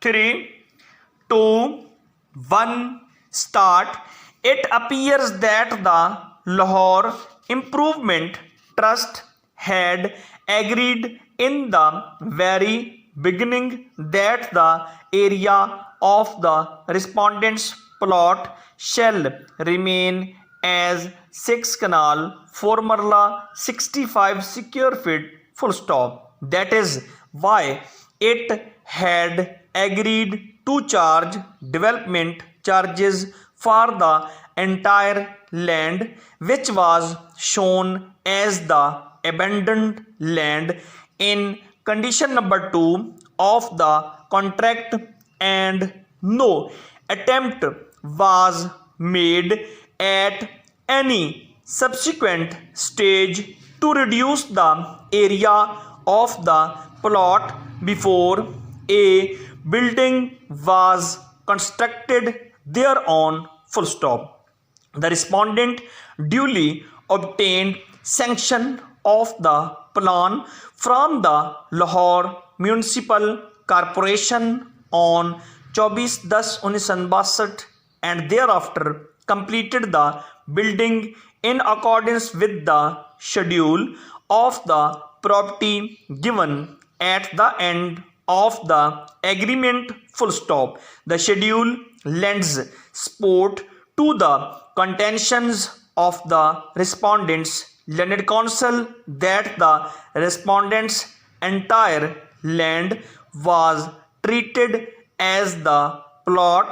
3, 2, 1, start. It appears that the Lahore Improvement Trust had agreed in the very beginning that the area of the respondent's plot shall remain as 6 canal formula 65 square feet full stop. That is why it had agreed to charge development charges for the entire land, which was shown as the abandoned land in condition number 2 of the contract, and no attempt was made at any subsequent stage to reduce the area of the plot before a building was constructed thereon. Full stop. The respondent duly obtained sanction of the plan from the Lahore Municipal Corporation on 24/10/1962 and thereafter completed the building in accordance with the schedule of the property given at the end of the agreement. Full stop. The schedule lends support to the contentions of the respondents' learned counsel that the respondents' entire land was treated as the plot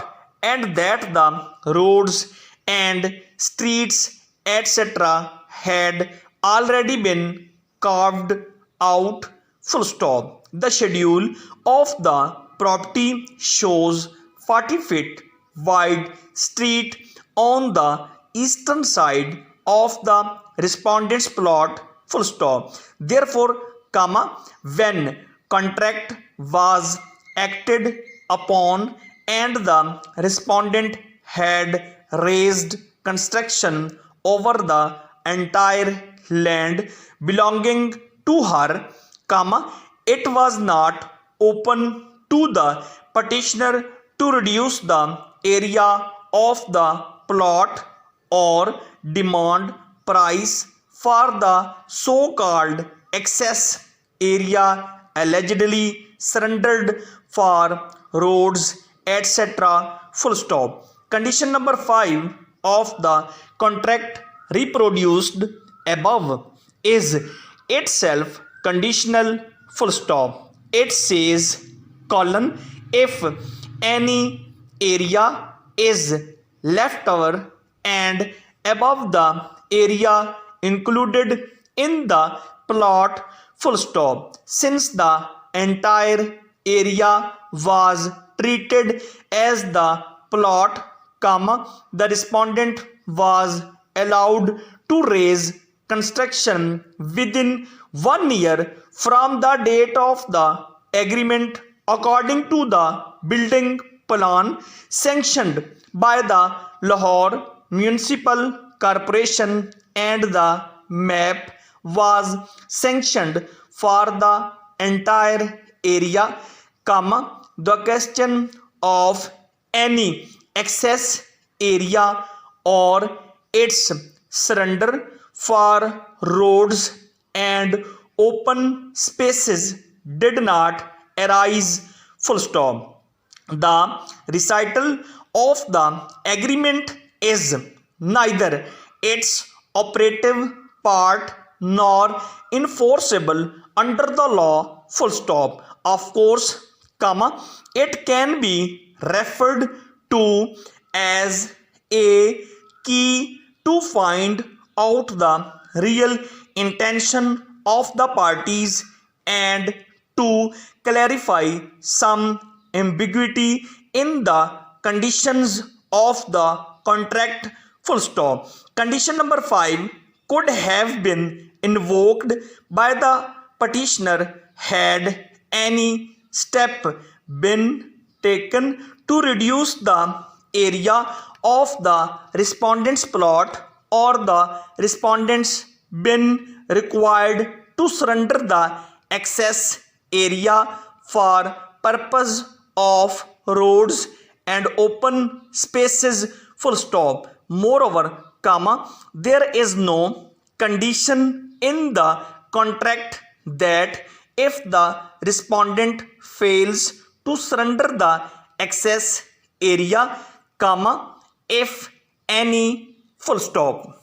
and that the roads and streets etc. had already been carved out. Full stop. The schedule of the property shows 40 feet wide street on the eastern side of the respondent's plot. Full stop. Therefore, when contract was acted upon and the respondent had raised construction over the entire land belonging to her, it was not open to the petitioner to reduce the area of the plot or demand price for the so-called excess area allegedly surrendered for roads etc. Full stop. Condition number 5 of the contract reproduced above is itself conditional. Full stop. It says if any area is left over and above the area included in the plot. Full stop. Since the entire area was treated as the plot, the respondent was allowed to raise construction within 1 year from the date of the agreement according to the building plan sanctioned by the Lahore Municipal Corporation, and the map was sanctioned for the entire area, the question of any excess area or its surrender for roads and open spaces did not arise. Full stop. The recital of the agreement is neither its operative part nor enforceable under the law. Full stop. Of course, it can be referred to as a key to find out the real intention of the parties and to clarify some ambiguity in the conditions of the contract. Full stop. Condition number 5 could have been invoked by the petitioner had any step been taken to reduce the area of the respondent's plot or the respondents been required to surrender the excess area for purpose of roads and open spaces, full stop. Moreover, comma, there is no condition in the contract that if the respondent fails to surrender the excess area, comma, if any, full stop.